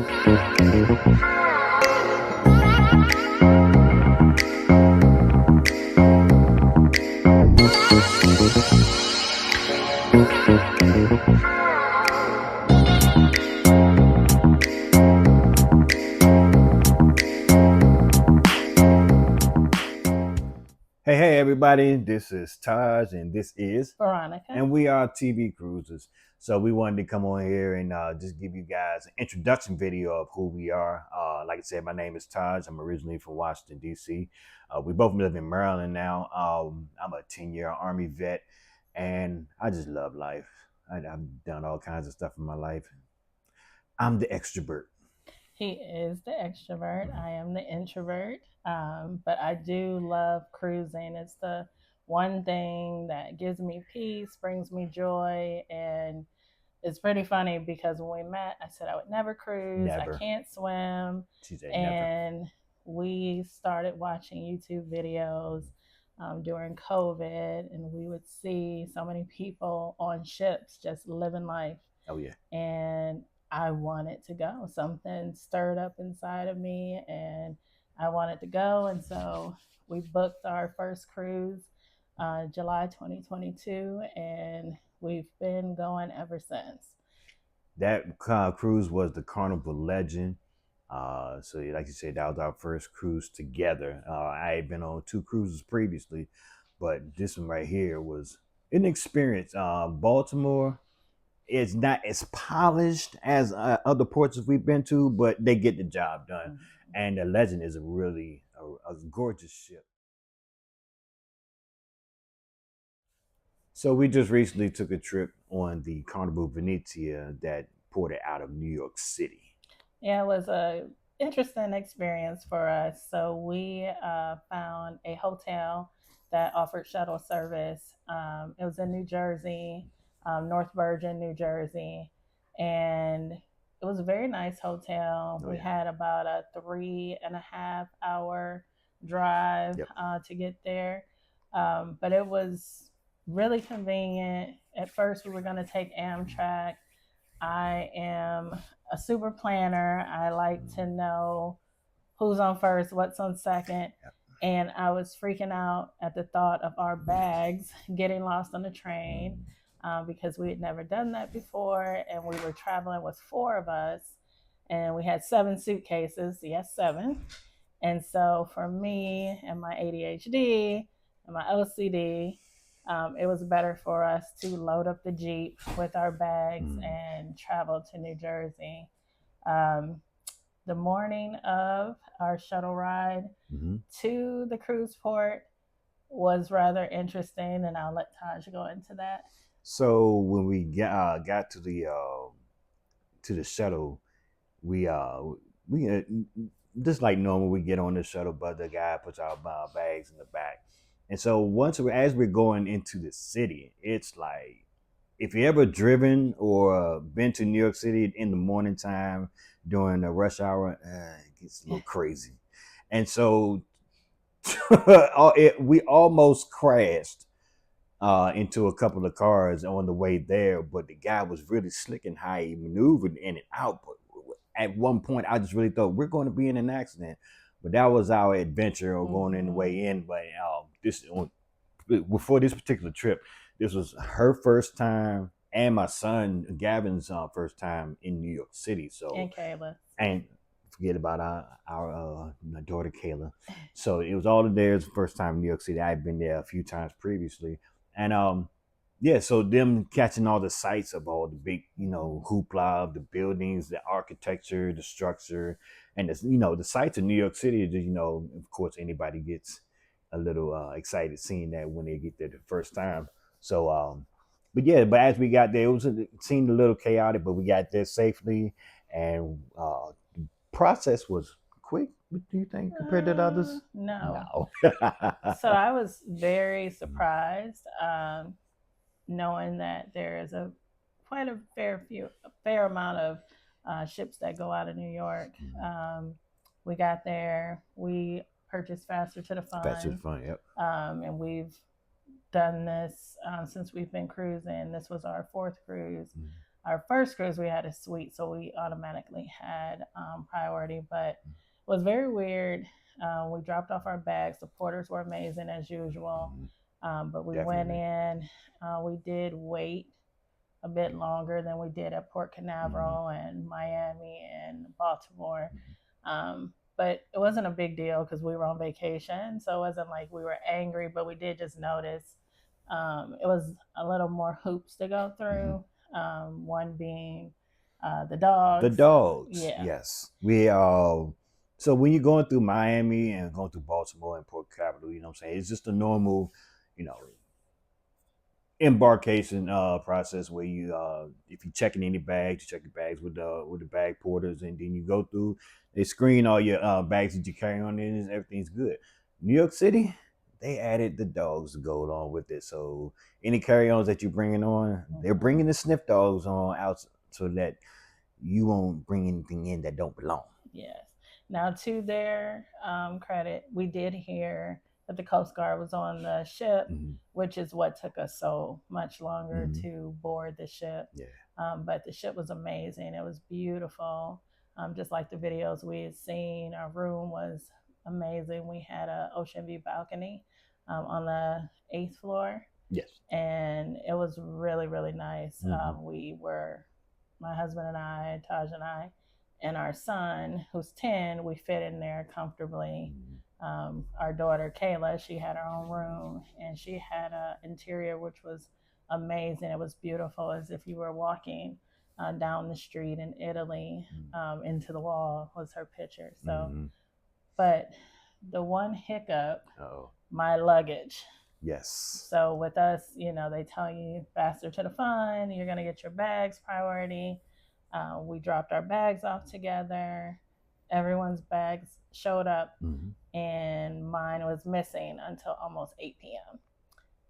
Hey everybody, this is Taj and this is Veronica. And we are TV Cruisers. So we wanted to come on here and just give you guys an introduction video of who we are. Like I said, my name is Taj. I'm originally from Washington, D.C. We both live in Maryland now. I'm a 10-year Army vet and I just love life. I've done all kinds of stuff in my life. I'm the extrovert. He is the extrovert. I am the introvert. But I do love cruising. It's the one thing that gives me peace, brings me joy. And it's pretty funny because when we met, I said I would never cruise. Never. I can't swim. She said And never. we started watching YouTube videos during COVID, and we would see so many people on ships just living life. Oh, yeah. And I wanted to go. Something stirred up inside of me, and I wanted to go. And so we booked our first cruise July 2022, and we've been going ever since. That cruise was the Carnival Legend. So, like you said, that was our first cruise together. I had been on 2 cruises previously, but this one right here was an experience. Baltimore is not as polished as other ports we've been to, but they get the job done. Mm-hmm. And the Legend is a really a gorgeous ship. So we just recently took a trip on the Carnival Venezia that ported out of New York City. Yeah, it was a interesting experience for us. So we found a hotel that offered shuttle service. It was in New Jersey, North Virgin, New Jersey, and it was a very nice hotel. We had about a 3.5 hour drive to get there, but it was really convenient. At first, we were going to take Amtrak. I am a super planner. I like to know who's on first, what's on second. And I was freaking out at the thought of our bags getting lost on the train because we had never done that before. And we were traveling with 4 of us, and we had 7 suitcases. Yes, 7. And so for me and my ADHD and my OCD, it was better for us to load up the Jeep with our bags and travel to New Jersey. The morning of our shuttle ride to the cruise port was rather interesting, and I'll let Taj go into that. So when we got to the shuttle, we just like normal, we get on the shuttle, but the guy puts our bags in the back. And so as we're going into the city, it's like, if you ever driven or been to New York City in the morning time during the rush hour, it gets a little crazy. And so we almost crashed into a couple of cars on the way there, but the guy was really slick and how he maneuvered in and out. But at one point, I just really thought we're going to be in an accident. But that was our adventure of going in the way in. But before this particular trip, this was her first time and my son Gavin's first time in New York City. So and Kayla, and forget about our my daughter Kayla. So it was all of theirs first time in New York City. I had been there a few times previously, and yeah, so them catching all the sights of all the big, hoopla of the buildings, the architecture, the structure, and the sights of New York City. Of course, anybody gets a little excited seeing that when they get there the first time. So, but as we got there, it seemed a little chaotic, but we got there safely, and the process was quick. What do you think compared to the others? No. So I was very surprised, knowing that there is quite a fair amount of ships that go out of New York. We got there. We purchased Faster to the Fun. Faster to the Fun, yep. And we've done this since we've been cruising. This was our 4th cruise. our first cruise we had a suite, so we automatically had priority. But it was very weird. We dropped off our bags. The porters were amazing as usual, Mhm. but we went Definitely. in. We did wait a bit longer than we did at Port Mhm. Canaveral and Miami and Baltimore. Mhm. But it wasn't a big deal because we were on vacation. So it wasn't like we were angry, but we did just notice it was a little more hoops to go Mhm. through. One being the The dogs. dogs, Yeah. yes. We so when you're going through Miami and going through Baltimore and Port Capital, you know what I'm saying? It's just a normal, you know, embarkation process where you if you're checking any bags, you check your bags with the bag porters, and then you go through, they screen all your bags that you carry on, and everything's good. New York City, they added the dogs to go along with it. So any carry-ons that you're bringing on, they're Mm-hmm. bringing the sniff dogs on out so that you won't bring anything in that don't belong. Yes. Now, to their credit, we did hear that the Coast Guard was on the ship, Mm-hmm. which is what took us so much longer Mm-hmm. to board the ship. Yeah. But the ship was amazing. It was beautiful, just like the videos we had seen. Our room was amazing. We had an ocean view balcony on the eighth floor, Yes. and it was really, really nice. Mm-hmm. We were, my husband and I, Taj and our son, who's 10, we fit in there comfortably. Mm-hmm. Our daughter, Kayla, she had her own room, and she had an interior which was amazing. It was beautiful, as if you were walking down the street in Italy. Into the wall was her picture. So, Mm-hmm. but the one hiccup, Oh. my luggage. Yes. So with us, they tell you faster to the fun. You're gonna get your bags priority. We dropped our bags off together. Everyone's bags showed up, Mm-hmm. and mine was missing until almost 8 p.m.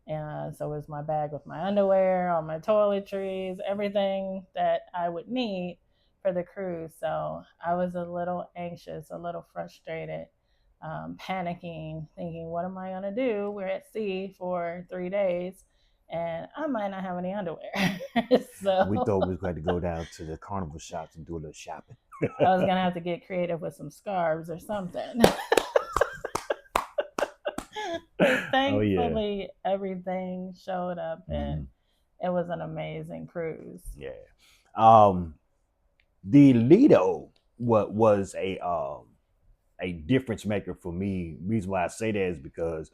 And so it was my bag with my underwear, all my toiletries, everything that I would need for the cruise. So I was a little anxious, a little frustrated, panicking, thinking, what am I going to do? We're at sea for 3 days and I might not have any underwear. We So thought we was going to go down to the carnival shops and do a little shopping. I was going to have to get creative with some scarves or something. But Oh yeah. thankfully, everything showed up Mm-hmm. and it was an amazing cruise. Yeah. Um, the Lido what was a difference maker for me. Reason why I say that is because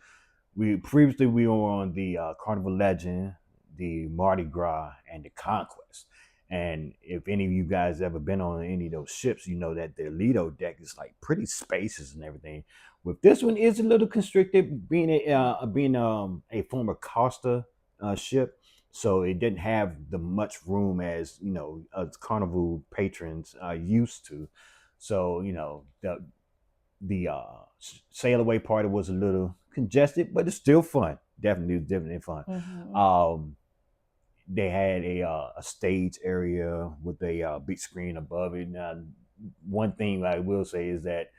we were on the Carnival Legend, the Mardi Gras, and the Conquest. And if any of you guys ever been on any of those ships, you know that the Lido deck is like pretty spacious and everything. With this one is a little constricted, being a former Costa ship, so it didn't have the much room as as Carnival patrons used to. So the sail away party was a little congested, but it's still fun. Definitely fun. Mm-hmm. Um, they had a stage area with a big screen above it. Now, one thing I will say is that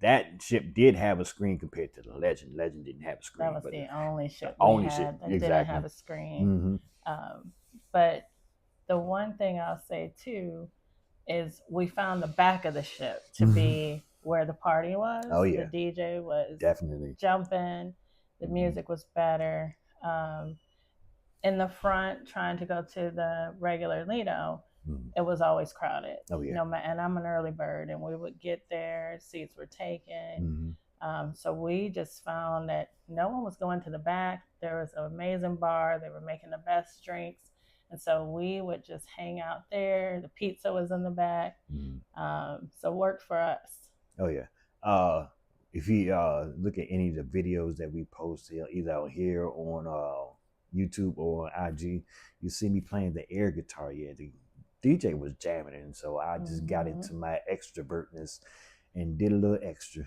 that ship did have a screen compared to the Legend. Legend didn't have a That screen, was but the only the ship we only ship had that didn't exactly. have a screen. Mm-hmm. But the one thing I'll say too is we found the back of the ship to Mm-hmm. be where the party was. Oh The yeah, DJ was definitely. jumping, the Mm-hmm. music was better. In the front, trying to go to the regular Lido, Mm-hmm. it was always crowded. Oh yeah. No, and I'm an early bird, and we would get there, seats were taken. Mm-hmm. So we just found that no one was going to the back. There was an amazing bar. They were making the best drinks. And so we would just hang out there. The pizza was in the back. Mm-hmm. So it worked for us. Oh yeah. Uh, if you look at any of the videos that we post here, either out here on YouTube or on IG, you see me playing the air guitar. Yeah, the DJ was jamming it, and so I just got Mm-hmm. into my extrovertness and did a little extra.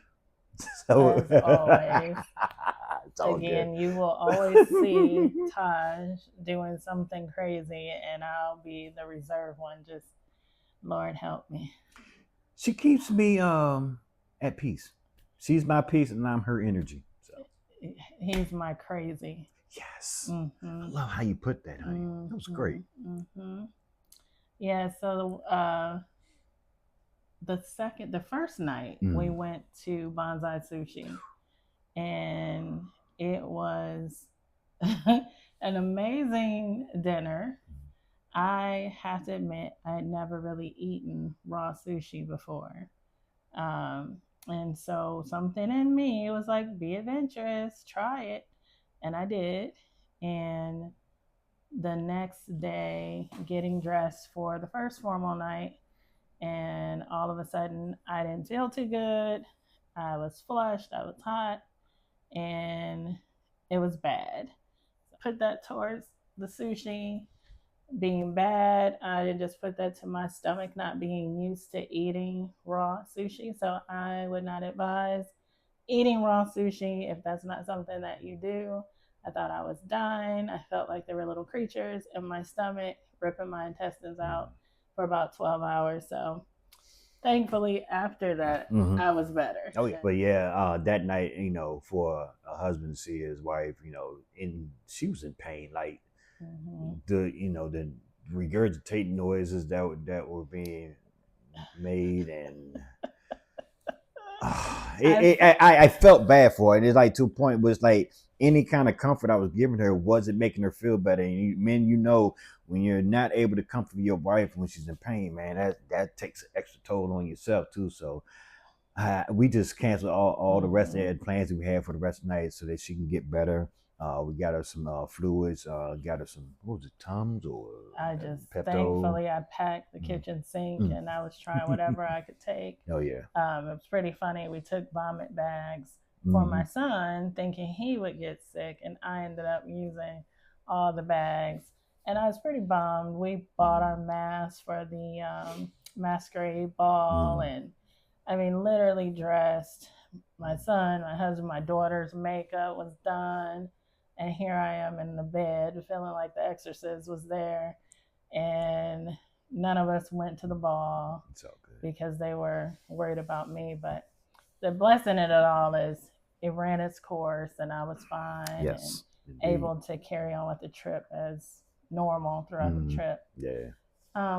So As always. it's all good. Again, you will always see Taj doing something crazy, and I'll be the reserved one. Just, Lord help me. She keeps me at peace. She's my peace, and I'm her energy. So He's my crazy. yes, I Mm-hmm. love how you put that, honey. That was Mm-hmm. great. Mm-hmm. Yeah, so the first night we Mm. went to Bonsai Sushi, and it was an amazing dinner. I have to admit, I had never really eaten raw sushi before. Um, and so something in me was like, be adventurous, try it. And I did. And the next day, getting dressed for the first formal night, and all of a sudden, I didn't feel too good. I was flushed, I was hot, and it was bad. Put that towards the sushi being bad. I just put that to my stomach not being used to eating raw sushi. So I would not advise eating raw sushi if that's not something that you do. I thought I was dying. I felt like there were little creatures in my stomach ripping my intestines out for about 12 hours. So thankfully, after that, Mm-hmm. I was better. Oh yeah, but yeah, that night, for a husband to see his wife, and she was in pain, like Mm-hmm. the regurgitating noises that were being made, and I I felt bad for her. And it's like to a point where it's like any kind of comfort I was giving her wasn't making her feel better. And men, when you're not able to comfort your wife when she's in pain, man, that takes an extra toll on yourself too. So we just canceled all the rest of mm-hmm. the plans that we had for the rest of the night so that she can get better. We got her some fluids. Got her some, what was it, Tums or I just Pepto. thankfully I packed the Mm. kitchen sink Mm. and I was trying whatever I could take. Oh yeah. It was pretty funny. We took vomit bags for my Mm-hmm. son, thinking he would get sick, and I ended up using all the bags. And I was pretty bummed. We bought our masks for the masquerade ball, Mm. and I mean, literally dressed. My son, my husband, my daughter's makeup was done, and here I am in the bed, feeling like the exorcist was there, and none of us went to the ball It's all good. because they were worried about me. But the blessing in it all is it ran its course and I was fine and Yes, indeed. able to carry on with the trip as normal throughout the Mm. trip. Yeah.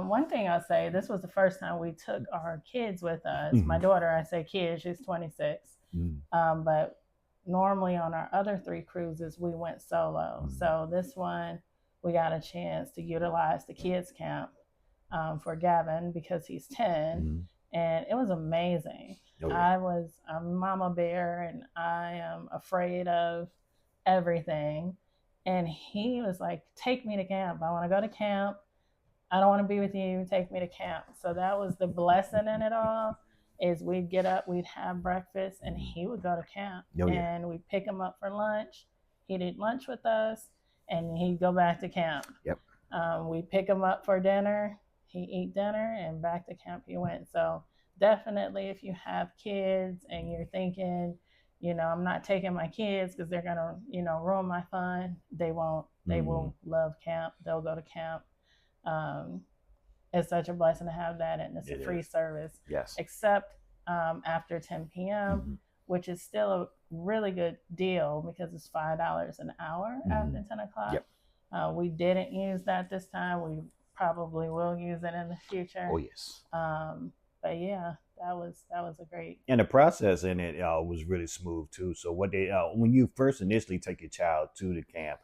One thing I'll say, this was the first time we took our kids with us. My Mm-hmm. daughter, I say kids, she's 26. Mm. But normally on our other three cruises, we went solo. Mm. So this one, we got a chance to utilize the kids camp for Gavin because he's 10. Mm. And it was amazing. Oh yeah. I was a mama bear and I am afraid of everything. And he was like, take me to camp. I want to go to camp. I don't want to be with you. Take me to camp. So that was the blessing in it all. Is we'd get up, we'd have breakfast, and Mm. he would go to camp, Oh yeah. and we'd pick him up for lunch. He'd eat lunch with us, and he'd go back to camp. Yep. We'd pick him up for dinner. He'd eat dinner, and back to camp he went. So definitely, if you have kids and you're thinking, I'm not taking my kids because they're gonna, ruin my fun. They won't. They Mm. will love camp. They'll go to camp. Um, it's such a blessing to have that, and it's a It free is. service, Yes. except after 10 p.m., Mm-hmm. which is still a really good deal because it's $5 an hour Mm-hmm. after 10 o'clock. Yep. We didn't use that this time. We probably will use it in the Oh future. yes. But yeah, that was a great. And the process in it was really smooth too. So what they when you first initially take your child to the camp,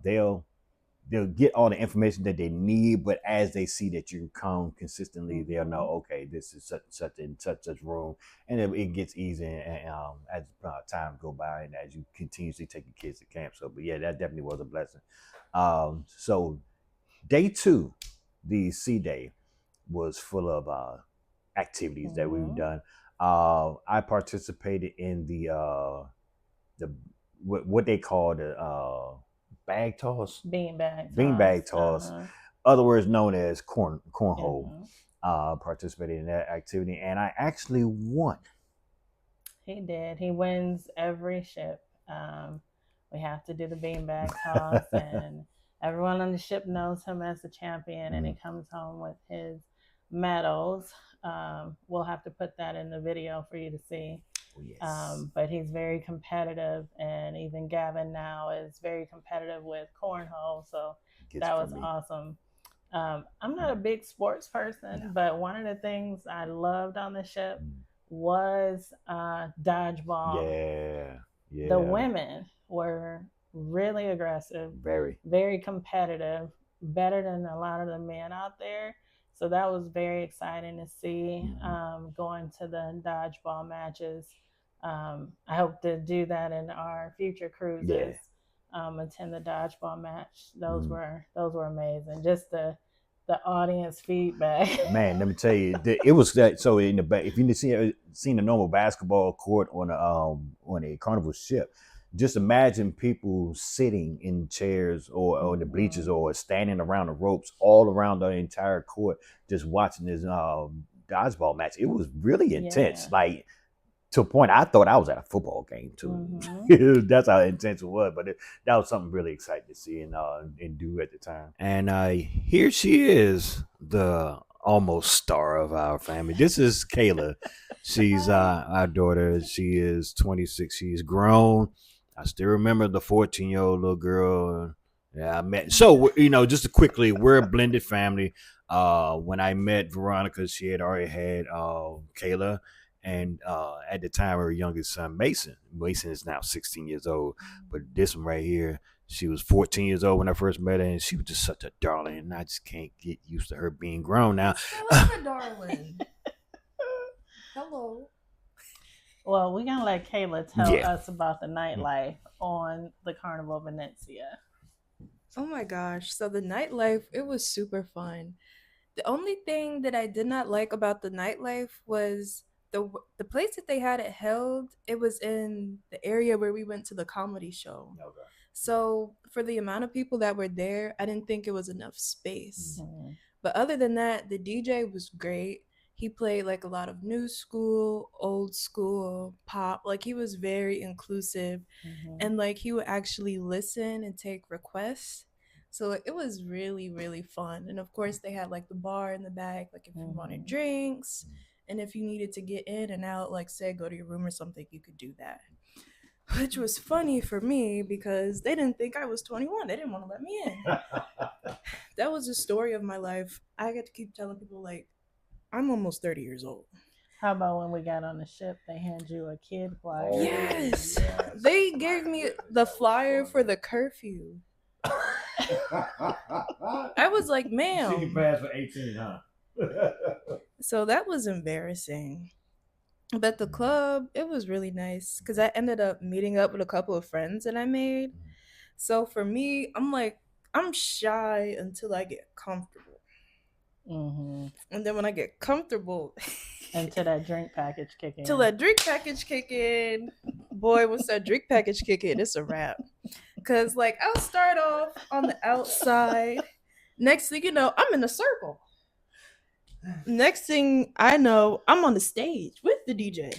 they'll get all the information that they need. But as they see that you come consistently, they'll know, Mm-hmm. okay, this is such in such room, and it gets easier as time go by and as you continuously take your kids to camp. So, but yeah, that definitely was a blessing. So day two, the sea day, was full of activities that we've Mm-hmm. done. I participated in the what they call the bag toss, Beanbag toss. beanbag toss, Uh-huh. otherwise known as cornhole. Mm-hmm. Participated in that activity, and I actually won. He did. He wins every ship. Um, we have to do the beanbag toss, and everyone on the ship knows him as the champion, and he Mm. comes home with his medals. We'll have to put that in the video for you to see. Oh, yes, But he's very competitive, and even Gavin now is very competitive with cornhole. So gets that for was me. awesome. I'm not a big sports No. person, but one of the things I loved on the ship Mm. was dodgeball. Yeah. The Yeah. women were really aggressive, Very. very competitive, better than a lot of the men out there. So that was very exciting to see, Hmm. going to the dodgeball matches. I hope to do that in our future Yeah. cruises. Attend the dodgeball match. Mm. Those were amazing. Just the audience feedback. Man, let me tell you, it was that. So in the back, if you seen a normal basketball court on a Carnival ship, just imagine people sitting in chairs or the bleachers Mhm. or standing around the ropes all around the entire court, just watching this dodgeball match. It was really intense. Yeah. Like to a point, I thought I was at a football game too. Hmm. That's how intense it was. But that was something really exciting to see and do at the time. And here she is, the almost star of our family. This is Kayla. She's our daughter. She is 26. She's grown. I still remember the 14-year-old little girl. Yeah, I met. So just to quickly, we're a blended family. When I met Veronica, she had already had Kayla, and at the time her youngest son Mason is now 16 years old, but this one right here, she was 14 years old when I first met her, and she was just such a darling, and I just can't get used to her being grown now. Still is a darling. Hello. Well, we're gonna let Kayla tell Yeah. us about the nightlife on the Carnival Venezia. Oh my gosh. So the nightlife, it was super fun. The only thing that I did not like about the nightlife was the place that they had it held. It was in the area where we went to the comedy show. Okay. So for the amount of people that were there, I didn't think it was enough space. Mhm. But other than that, the DJ was great. He played like a lot of new school, old school, pop. Like he was very inclusive, Mhm. and like he would actually listen and take requests. So it was really really fun. And of course they had like the bar in the back, like if you wanted Mhm. drinks, and if you needed to get in and out, like say go to your room or something, you could do that. Which was funny for me because they didn't think I was 21. They didn't want to let me in. That was the story of my life. I get to keep telling people like I'm almost 30 years old. How about when we got on the ship, they hand you a kid flyer? Oh, Yes. yes. They My gave me goodness, the that was flyer fun. for the curfew. I was like, You see, you ma'am. passed for 18, huh? So that was embarrassing. But the club, it was really nice because I ended up meeting up with a couple of friends that I made. So for me, I'm like, I'm shy until I get comfortable. Hmm. And then when I get comfortable, Until that drink package kick in. till that drink package kick in, boy, once that drink package kick in, it's a wrap. Cause like I'll start off on the outside. Next thing you know, I'm in a circle. Next thing I know, I'm on the stage with the DJ.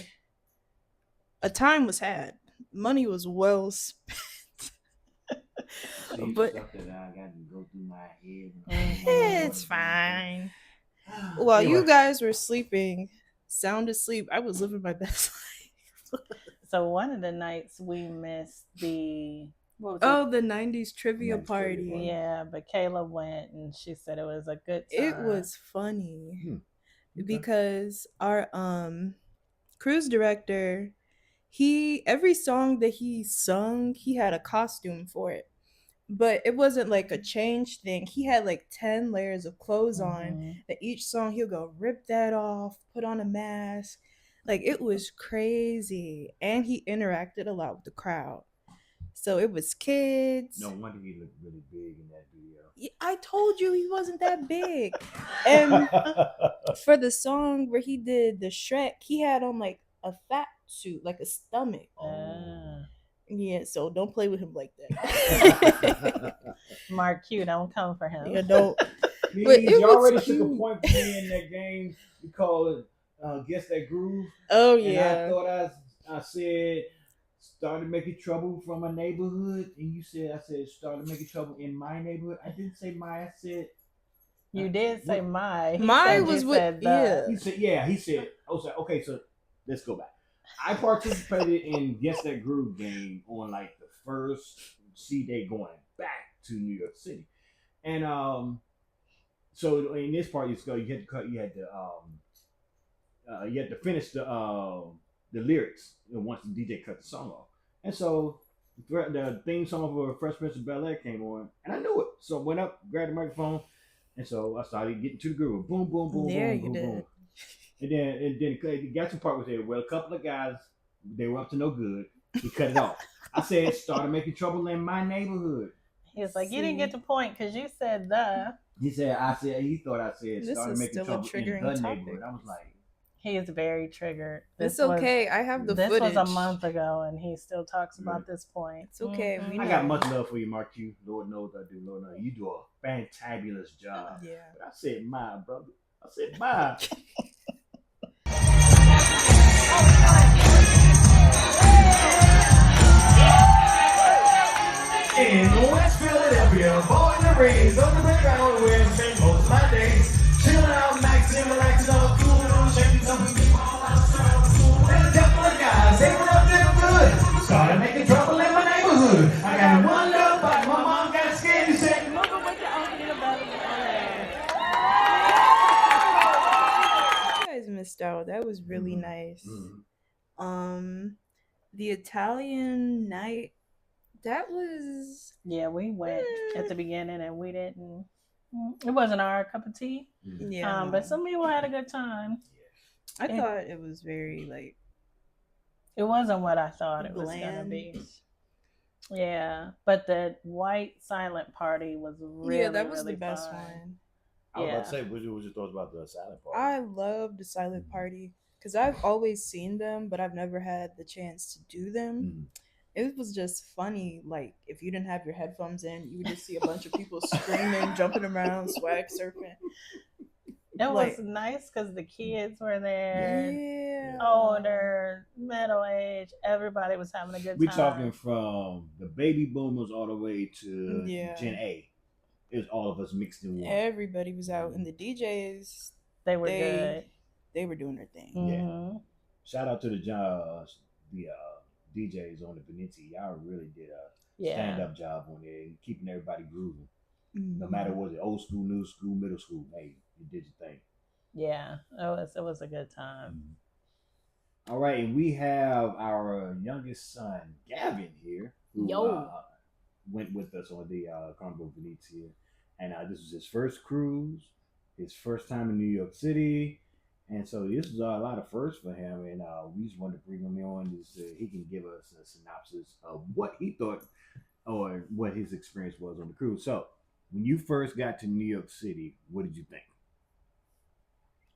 A time was had. Money was well spent. See, But stuff that I got to go through my head. it's fine. While you Anyway, guys were sleeping, sound asleep, I was living my best life. So one of the nights we missed the what was Oh, the 90s trivia Nice trivia party. party. Yeah, but Kayla went and she said it was a good It time. was funny Okay. because our cruise director, he every song that he sung, he had a costume for it. But it wasn't like a change thing. He had like 10 layers of clothes on. Hmm. That each song he'll go rip that off, put on a mask. Like it was crazy. And he interacted a lot with the crowd. So it was kids. No wonder he looked really big in that video. I told you he wasn't that big. And for the song where he did the Shrek, he had on like a fat suit, like a stomach. Ah. Yeah, so don't play with him like that. Mark Q, don't come for him. Yeah, don't. Please, But it you was already took a cute. point for me in that game. We call it Guess That Groove. Oh And I yeah. thought I said started making trouble from my neighborhood, and you said I said started making trouble in my neighborhood. I didn't say my. I said You did say what? my. He My said you was with said yeah. the. He said yeah. He said I was like okay. So let's go back. I participated in Guess That Groove game on like the first C day going back to New York City, and So in this part, you had to finish the lyrics once the DJ cut the song off. And so the theme song for Fresh Prince of Bel Air came on, and I knew it. So I went up, grabbed the microphone, and so I started getting to the groove. Boom, boom, boom, Yeah, boom, you boom, boom. did. And then it got to the part where they well, a couple of guys they were up to no good. He cut it off. I said, started making trouble in my neighborhood. He was like, you didn't See, get the point because you said the. He said, he thought I said this started is making still a trouble in triggering the topic. neighborhood. I was like, He is very triggered. It's okay. I have the This footage. was a month ago, and he still talks about this point. It's okay. Mhm. We I know. got much love for you, Mark Q. Lord knows I do. Lord knows you do a fantabulous job. Yeah. But I said, my brother. I said, my. In West Philadelphia, born and raised on the playground where I spend most of my days. Chilling out, maxing, relaxing, all cool, shaking something deep all outside school. And a couple of guys, they were up there good. Started making trouble in my neighborhood. I got one love, but my mom got scared and said, You guys missed out. That was really nice. The Italian night. That was. Yeah, we went at the beginning, and we didn't. It wasn't our cup of tea. Yeah. But some people had a good time. I thought it was very like. It wasn't what I thought it was gonna Bland. be. Yeah, but the white silent party was really that was really the best fun. one. I was about to say, what was your thoughts about the silent part? I love the silent party because I've always seen them, but I've never had the chance to do them. It was just funny. Like if you didn't have your headphones in, you would just see a bunch of people screaming, jumping around, swag surfing. It Like- was nice because the kids were there, Yeah. older, middle age. Everybody was having a good We time. talking from the baby boomers all the way to Yeah. Gen A. It was all of us mixed in one. Everybody was out, and the DJs They were good. they were doing their thing. Mhm. Shout out to the DJs on the Venezia. Y'all really did a Yeah. stand-up job on there and keeping everybody grooving. Mm-hmm. No matter was it old school, new school, middle school, hey, you did your thing. Yeah, it was a good time. All right, and we have our youngest son, Gavin, here, who went with us on the Carnival Venezia. And this was his first cruise, his first time in New York City. And so this is a lot of firsts for him. And we just wanted to bring him on so he can give us a synopsis of what he thought or what his experience was on the cruise. So when you first got to New York City, what did you think?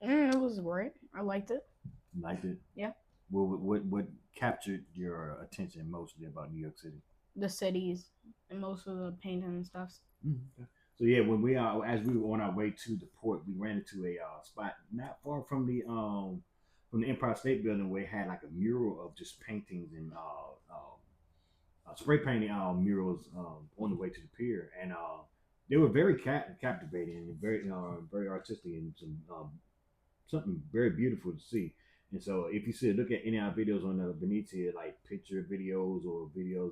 It was great. I liked it. You liked it? Yeah. What captured your attention mostly about New York City? The cities and most of the painting and stuff. Okay. So yeah, when we as we were on our way to the port, we ran into a spot not far from the Empire State Building where it had like a mural of just paintings and spray painting murals on the way to the pier, and they were very captivating and very artistic and something very beautiful to see. And so if you look at any of our videos on the Venezia, like picture videos or videos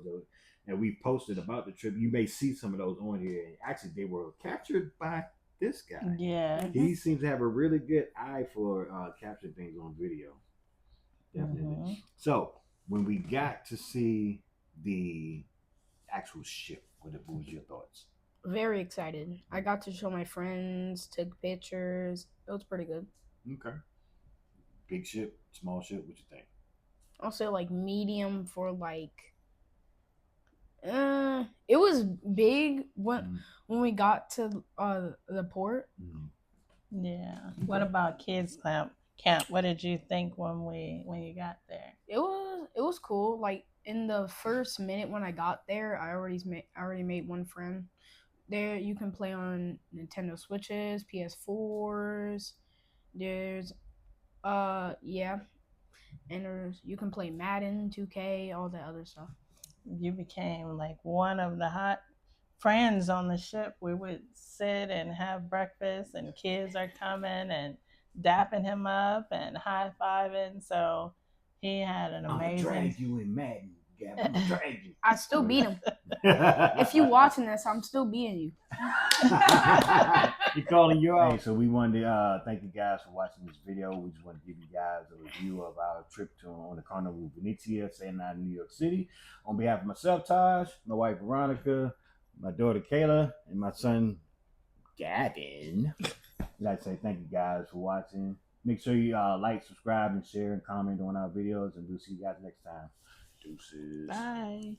that we posted about the trip, you may see some of those on here. And actually, they were captured by this guy. Yeah. He seems to have a really good eye for capturing things on video. Definitely. Mhm. So when we got to see the actual ship, what was your thoughts? Very excited. I got to show my friends, took pictures. It was pretty good. Okay. Big ship, small ship, what you think? I'll say like medium for like. It was big when we got to the port. Yeah. What about kids camp? What did you think when you got there? It was cool. Like in the first minute when I got there, I already made one friend. There you can play on Nintendo Switches, PS4s. There's yeah. And you can play Madden, 2K, all that other stuff. You became like one of the hot friends on the ship. We would sit and have breakfast, and kids are coming and dapping him up and high fiving. So he had an amazing. I'm gonna drag you in Madden. Gavin, I'm gonna drag you. I still beat him. If you watching this, I'm still beating you. He calling you out. Hey, so we wanted to thank you guys for watching this video. We just want to give you guys a review of our trip on the Carnival Venezia, staying out in New York City. On behalf of myself, Taj, my wife Veronica, my daughter Kayla, and my son Gavin, I'd like to say thank you guys for watching. Make sure you like, subscribe, and share and comment on our videos, and we'll see you guys next time. Deuces. Bye.